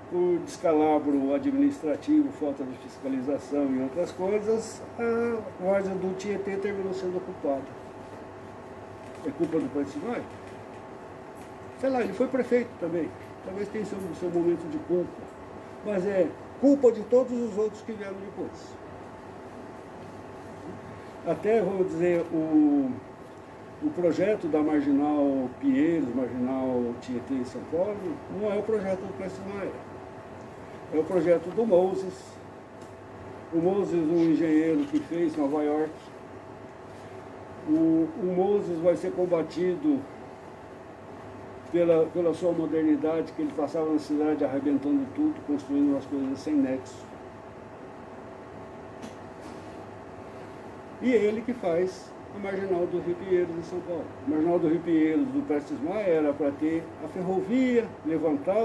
por descalabro administrativo, falta de fiscalização e outras coisas, a várzea do Tietê terminou sendo ocupada. É culpa do Prestes Maia? Sei lá, ele foi prefeito também. Talvez tenha seu momento de culpa. Mas é culpa de todos os outros que vieram depois. Até, vou dizer, o projeto da Marginal Pinheiros, Marginal Tietê em São Paulo, não é o projeto do Prestes Maia. É o projeto do Moses. O Moses, um engenheiro que fez Nova York. O Moses vai ser combatido pela sua modernidade, que ele passava na cidade arrebentando tudo, construindo umas coisas sem nexo. E ele que faz a Marginal do Rio Pinheiros em São Paulo. A Marginal do Rio Pinheiros do Prestes Maia era para ter a ferrovia, levantar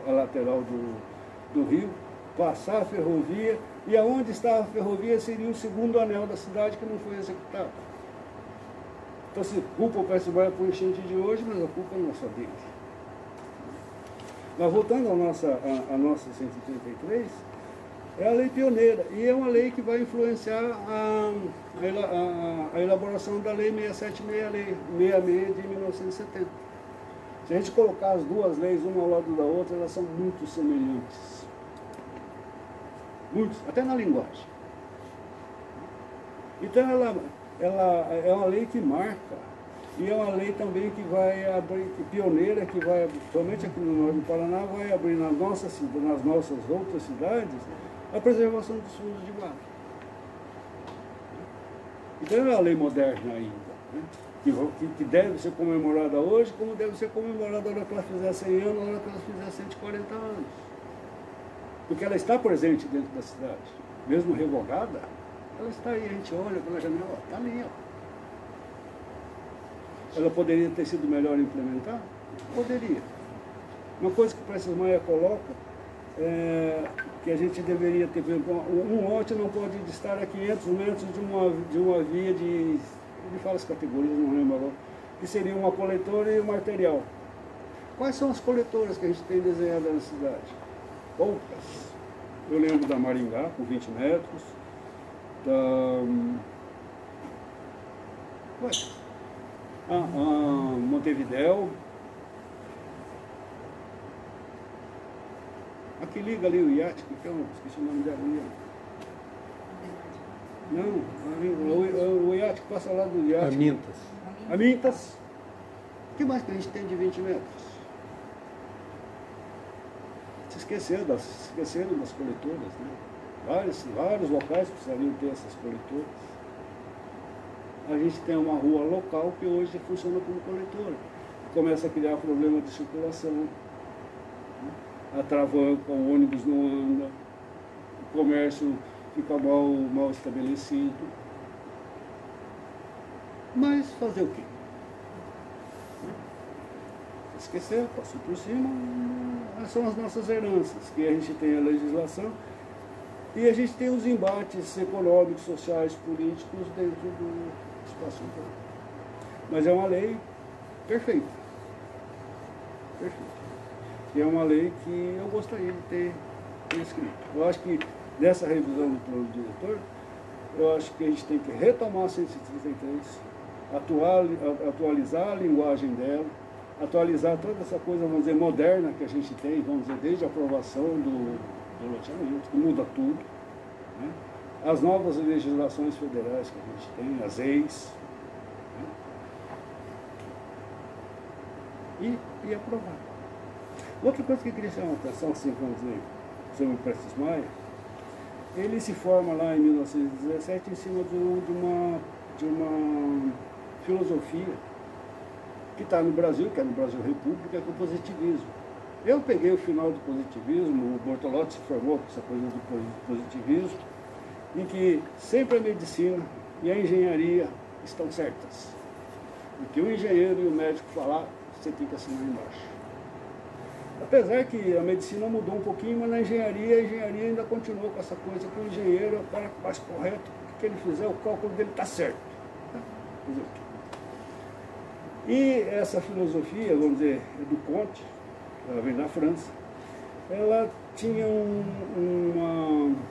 a lateral do rio, passar a ferrovia, e aonde estava a ferrovia seria o segundo anel da cidade que não foi executado. Então se culpa o Prestes Maia por enchente de hoje, mas a culpa não é só dele. Mas voltando à nossa 133, é a lei pioneira, e é uma lei que vai influenciar a elaboração da lei 676 de 1970. Se a gente colocar as duas leis uma ao lado da outra, elas são muito semelhantes. Muitos, até na linguagem. Então ela é uma lei que marca, e é uma lei também que vai abrir, pioneira, que vai, somente aqui no norte do Paraná, vai abrir nas nossas outras cidades, a preservação dos fundos de vale. Então é uma lei moderna ainda. Né? que deve ser comemorada hoje, como deve ser comemorada na hora que ela fizer 100 anos, na hora que ela fizer 140 anos. Porque ela está presente dentro da cidade. Mesmo revogada, ela está aí, a gente olha pela janela, está ali. Ó. Ela poderia ter sido melhor implementar? Poderia. Uma coisa que o Prestes Maia coloca é que a gente deveria ter, um lote não pode estar a 500 metros de uma via de, ele fala as categorias, não lembro agora, que seria uma coletora e um arterial. Quais são as coletoras que a gente tem desenhadas na cidade? Poucas. Eu lembro da Maringá, com 20 metros, da Montevidéu, a que liga ali o iate, que é esqueci o nome dela. Não, o iate que passa lá do iate. Amintas. Amintas. O que mais que a gente tem de 20 metros? Se esqueceram das coletoras, né? Vários locais precisariam ter essas coletoras. A gente tem uma rua local que hoje funciona como coletora. Começa a criar problema de circulação. Né? A travanca, o ônibus não anda, o comércio fica mal estabelecido. Mas fazer o quê? Esquecer, passou por cima, são as nossas heranças, que a gente tem a legislação e a gente tem os embates econômicos, sociais, políticos dentro do espaço público. Mas é uma lei perfeita. Perfeita. E é uma lei que eu gostaria de ter escrito. Eu acho que nessa revisão do plano diretor, eu acho que a gente tem que retomar a 133, atualizar a linguagem dela, atualizar toda essa coisa, vamos dizer, moderna que a gente tem, vamos dizer, desde a aprovação do loteamento, que muda tudo, né? As novas legislações federais que a gente tem, as ex, né? E aprovar. Outra coisa que eu queria chamar a atenção, assim, vamos dizer, sobre o Prestes Maia, ele se forma lá em 1917 em cima de uma filosofia que está no Brasil, que é no Brasil República, que é o positivismo. Eu peguei o final do positivismo, o Bortolotti se formou com essa coisa do positivismo, em que sempre a medicina e a engenharia estão certas. O que o engenheiro e o médico falar, você tem que assinar embaixo. Apesar que a medicina mudou um pouquinho, mas na engenharia, a engenharia ainda continuou com essa coisa que o engenheiro é o cara mais correto, o que ele fizer, o cálculo dele está certo. E essa filosofia, vamos dizer, do Comte, ela vem da França, ela tinha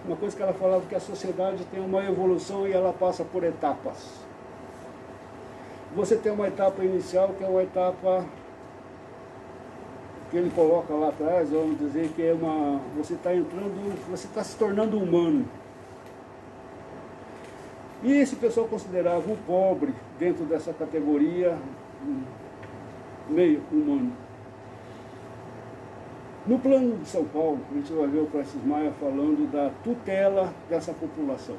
uma coisa que ela falava, que a sociedade tem uma evolução e ela passa por etapas. Você tem uma etapa inicial, que é uma etapa que ele coloca lá atrás, vamos dizer que é você está se tornando humano. E esse pessoal considerava o pobre dentro dessa categoria meio humano. No plano de São Paulo, a gente vai ver o Prestes Maia falando da tutela dessa população.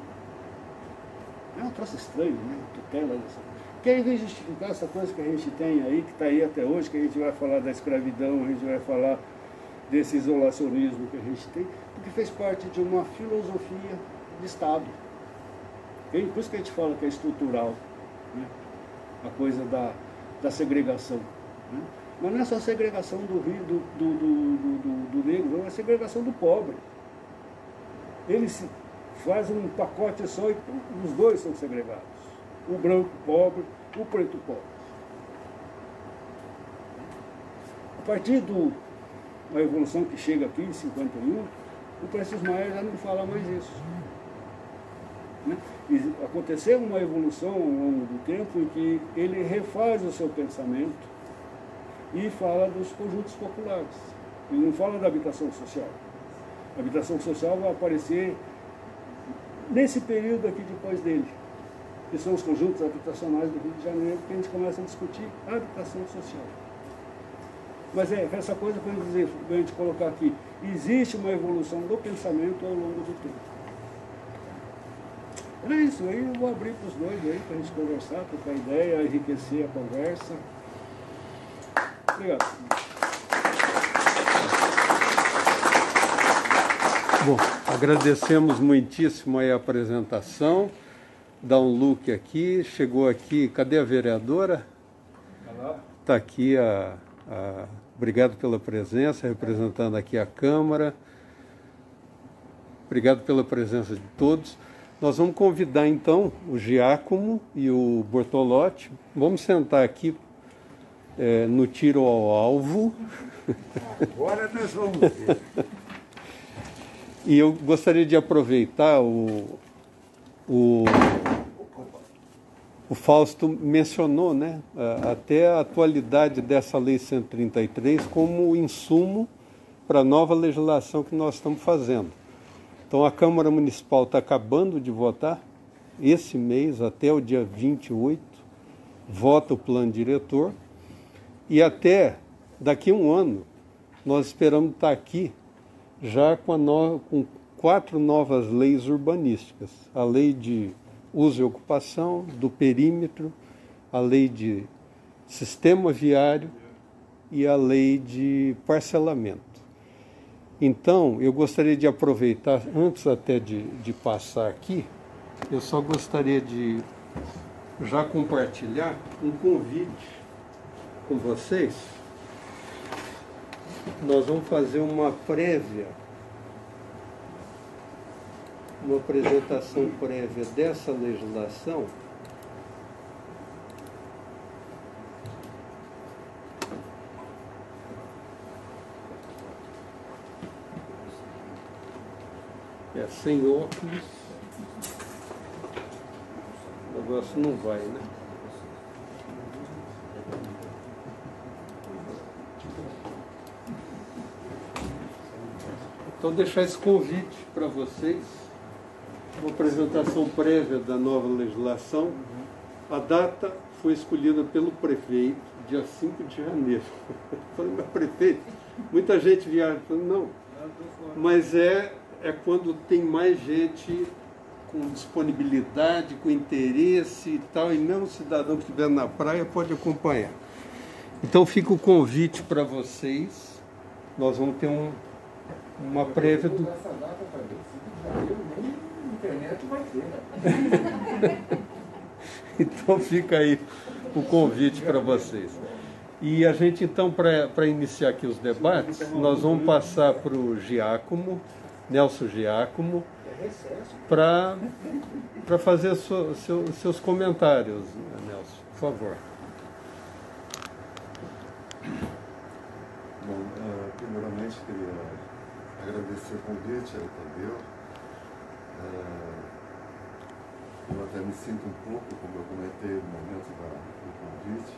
É um troço estranho, né? Tutela dessa. Que aí vem justificar essa coisa que a gente tem aí, que está aí até hoje, que a gente vai falar da escravidão, a gente vai falar desse isolacionismo que a gente tem, porque fez parte de uma filosofia de Estado. Por isso que a gente fala que é estrutural, né? A coisa da segregação. Né? Mas não é só a segregação do negro, não, é a segregação do pobre. Ele se faz um pacote só e os dois são segregados. O branco pobre, o preto pobre. A partir da evolução que chega aqui, em 51, o Prestes Maia já não fala mais isso. Né? E aconteceu uma evolução ao longo do tempo em que ele refaz o seu pensamento e fala dos conjuntos populares. Ele não fala da habitação social. A habitação social vai aparecer nesse período aqui depois dele, que são os conjuntos habitacionais do Rio de Janeiro, que a gente começa a discutir a habitação social. Mas é essa coisa para a gente colocar aqui, existe uma evolução do pensamento ao longo do tempo. É isso, aí eu vou abrir para os dois aí, para a gente conversar, trocar ideia, enriquecer a conversa. Obrigado. Bom, agradecemos muitíssimo aí a apresentação. Dá um look aqui, chegou aqui, cadê a vereadora? Está aqui obrigado pela presença, representando aqui a Câmara. Obrigado pela presença de todos. Nós vamos convidar então o Giacomo e o Bortolotti. Vamos sentar aqui no tiro ao alvo. Agora nós vamos ver. E eu gostaria de aproveitar o Fausto mencionou, né, até a atualidade dessa Lei 133 como insumo para a nova legislação que nós estamos fazendo. Então, a Câmara Municipal está acabando de votar, esse mês, até o dia 28, vota o plano diretor, e até daqui a um ano, nós esperamos estar aqui já com 4 novas leis urbanísticas. A lei de uso e ocupação, do perímetro, a lei de sistema viário e a lei de parcelamento. Então, eu gostaria de aproveitar, antes até de passar aqui, eu só gostaria de já compartilhar um convite com vocês. Nós vamos fazer uma prévia, uma apresentação prévia dessa legislação sem óculos o negócio não vai, né? Então deixar esse convite para vocês, uma apresentação prévia da nova legislação. A data foi escolhida pelo prefeito, dia 5 de janeiro. Eu falei, mas prefeito, muita gente viaja. Eu falei, não, mas é quando tem mais gente com disponibilidade, com interesse e tal, e mesmo o cidadão que estiver na praia pode acompanhar. Então fica o convite para vocês. Nós vamos ter uma prévia do... Essa data para ver, nem internet vai ter, né? Então fica aí o convite para vocês. E a gente então, para iniciar aqui os debates, nós vamos passar para o Giacomo, Nelson Giacomo, para fazer seus comentários, Nelson, por favor. Bom, primeiramente queria agradecer o convite ao Tadeu. Eu até me sinto um pouco, como eu comentei no momento do convite,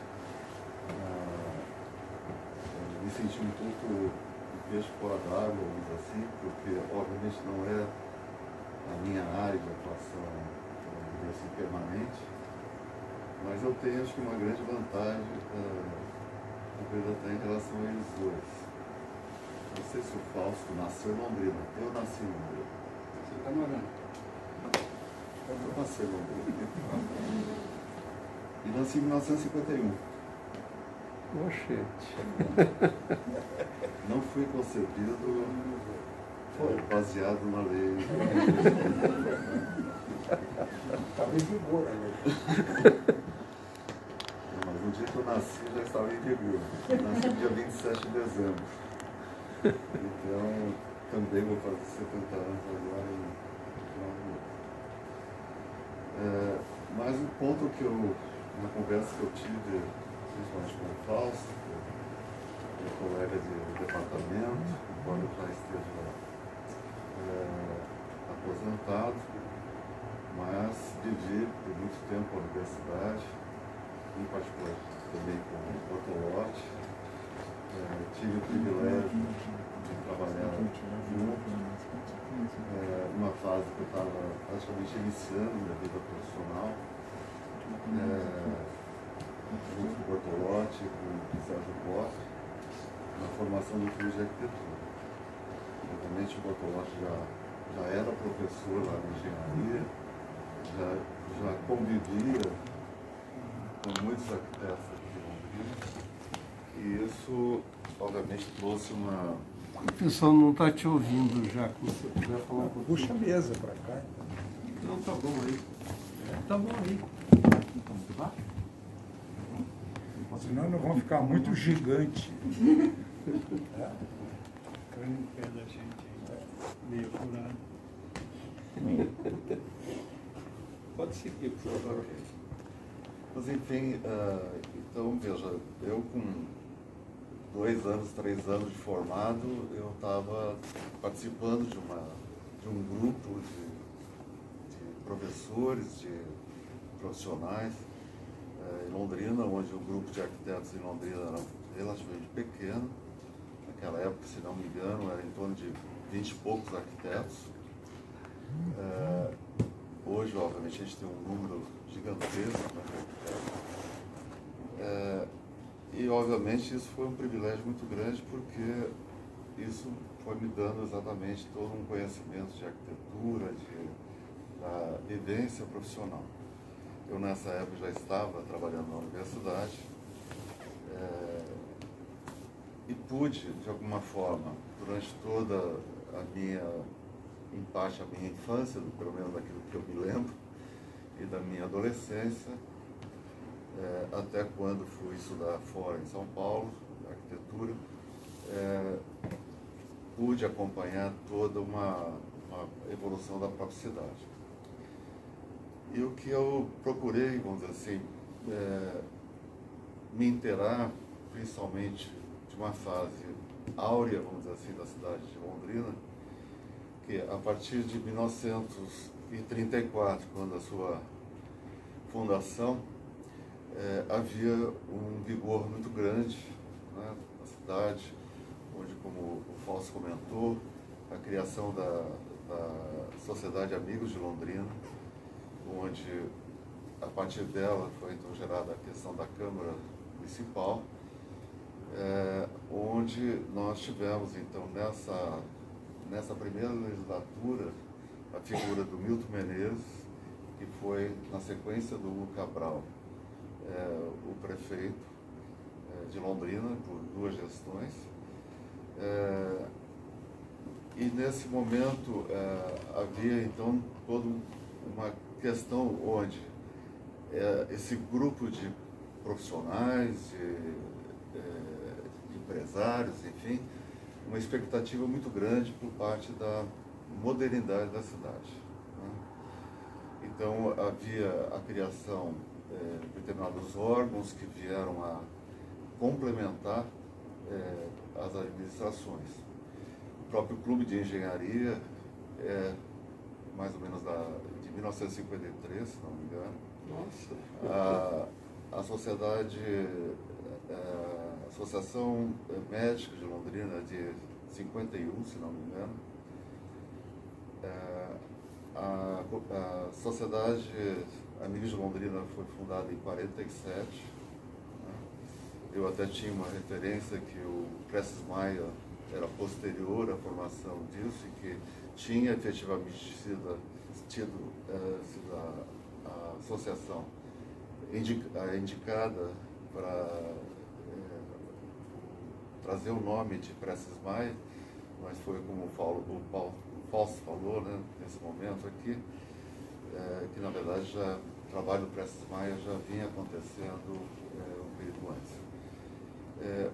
me senti um pouco peixe fora d'água, vamos dizer assim, porque obviamente não é a minha área de atuação, assim, permanente, mas eu tenho, acho que, uma grande vantagem, talvez até em relação a eles dois. Não sei se o Fausto nasceu em Londrina. Eu nasci em Londrina. Você está morando? Eu nasci em Londrina. E nasci em 1951. Oxente. Não fui concebido baseado na lei. Estava em vigor, né? Mas no dia que eu nasci já estava em vigor. Nasci no dia 27 de dezembro. Então, também vou fazer 70 anos agora mas o ponto que na conversa que eu tive, principalmente com o Fausto, meu colega de departamento, embora eu já esteja aposentado, mas vivi por muito tempo a universidade, em particular também com o Bortolotti. Tive o privilégio de trabalhar junto, numa fase que eu estava praticamente iniciando minha vida profissional, junto com o Bortolotti, com o Sérgio Bosch, na formação do curso de arquitetura. Obviamente o Bortolotti já era professor lá na engenharia, já convivia com muitos arquitetos aqui em Londrina, e isso, obviamente, trouxe uma... O pessoal não está te ouvindo já, se você puder falar com Puxa a mesa para cá. Não, tá bom aí. Tá bom aí. Senão não vão ficar muito gigante. Caindo no pé da gente aí, meio furado. Pode seguir, por favor. Mas, enfim, então, veja, eu com 2 anos, 3 anos de formado, eu estava participando de um grupo de professores, de profissionais em Londrina, onde o grupo de arquitetos em Londrina era relativamente pequeno. Naquela época, se não me engano, era em torno de 20 e poucos arquitetos. Hoje, obviamente, a gente tem um número gigantesco, né? E, obviamente, isso foi um privilégio muito grande, porque isso foi me dando exatamente todo um conhecimento de arquitetura, da vivência profissional. Eu, nessa época, já estava trabalhando na universidade e pude, de alguma forma, durante toda a minha, em parte, a minha infância, pelo menos daquilo que eu me lembro, e da minha adolescência, até quando fui estudar fora em São Paulo, arquitetura, pude acompanhar toda uma evolução da própria cidade. E o que eu procurei, vamos dizer assim, me inteirar, principalmente de uma fase áurea, vamos dizer assim, da cidade de Londrina, que a partir de 1934, quando a sua fundação, havia um vigor muito grande, né, na cidade, onde, como o Fausto comentou, a criação da Sociedade Amigos de Londrina, onde, a partir dela, foi então gerada a questão da Câmara Municipal, onde nós tivemos, então, nessa primeira legislatura, a figura do Milton Menezes, que foi, na sequência do Hugo Cabral, o prefeito de Londrina, por 2 gestões. E, nesse momento, havia, então, toda uma questão onde esse grupo de profissionais, de empresários, enfim, uma expectativa muito grande por parte da modernidade da cidade, né? Então, havia a criação de determinados órgãos que vieram a complementar as administrações. O próprio Clube de Engenharia mais ou menos de 1953, se não me engano. Nossa. A Associação Médica de Londrina de 51, se não me engano. A Sociedade Amigos de Londrina foi fundada em 47. Né? Eu até tinha uma referência que o Prestes Maia era posterior à formação disso e que tinha efetivamente sido a associação indicada para trazer o nome de Prestes Maia, mas foi como o Fausto falou, né, nesse momento aqui, que na verdade o trabalho do Prestes Maia já vinha acontecendo um período antes.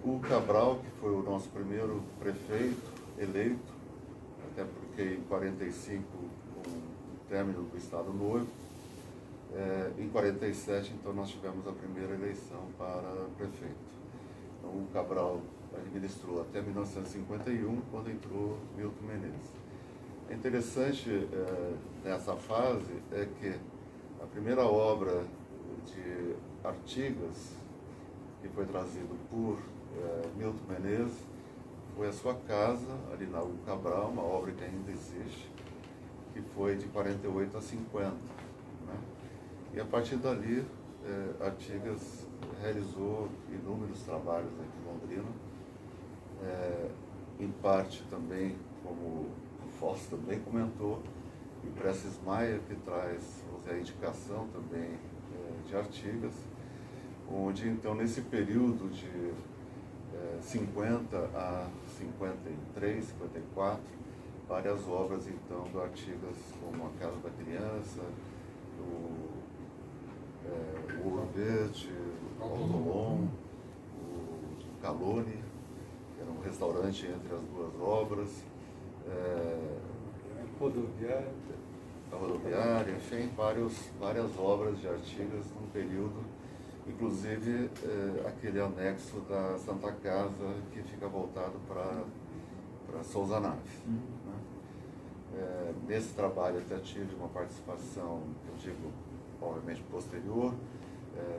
O Cabral, que foi o nosso primeiro prefeito eleito, até porque em 45, com o término do Estado Novo, em 47, então, nós tivemos a primeira eleição para prefeito. Então, o Cabral administrou até 1951, quando entrou Milton Menezes. É interessante nessa fase é que a primeira obra de Artigas, que foi trazido por Milton Menezes, foi a sua casa, ali na Hugo Cabral, uma obra que ainda existe, que foi de 48 a 50. Né? E a partir dali, Artigas realizou inúmeros trabalhos aqui em Londrina, em parte também, como o Fausto também comentou, Prestes Maia, que traz, vamos dizer, a indicação também de Artigas, onde então nesse período de 50 a 53, 54, várias obras então do Artigas, como A Casa da Criança, o Ouro Verde, o Autolon, o Calone, que era um restaurante entre as duas obras, a rodoviária, enfim, várias obras de Artigas num período, inclusive aquele anexo da Santa Casa que fica voltado para Souza Naves. Né? Nesse trabalho até tive uma participação, eu digo, obviamente posterior,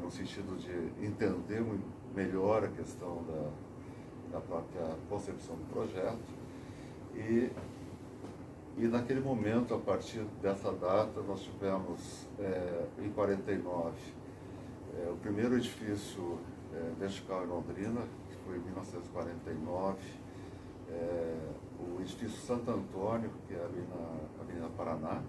no sentido de entender melhor a questão da própria concepção do projeto. E naquele momento, a partir dessa data, nós tivemos, em 49, o primeiro edifício vertical em Londrina, que foi em 1949, o edifício Santo Antônio, que é ali na Avenida Paraná,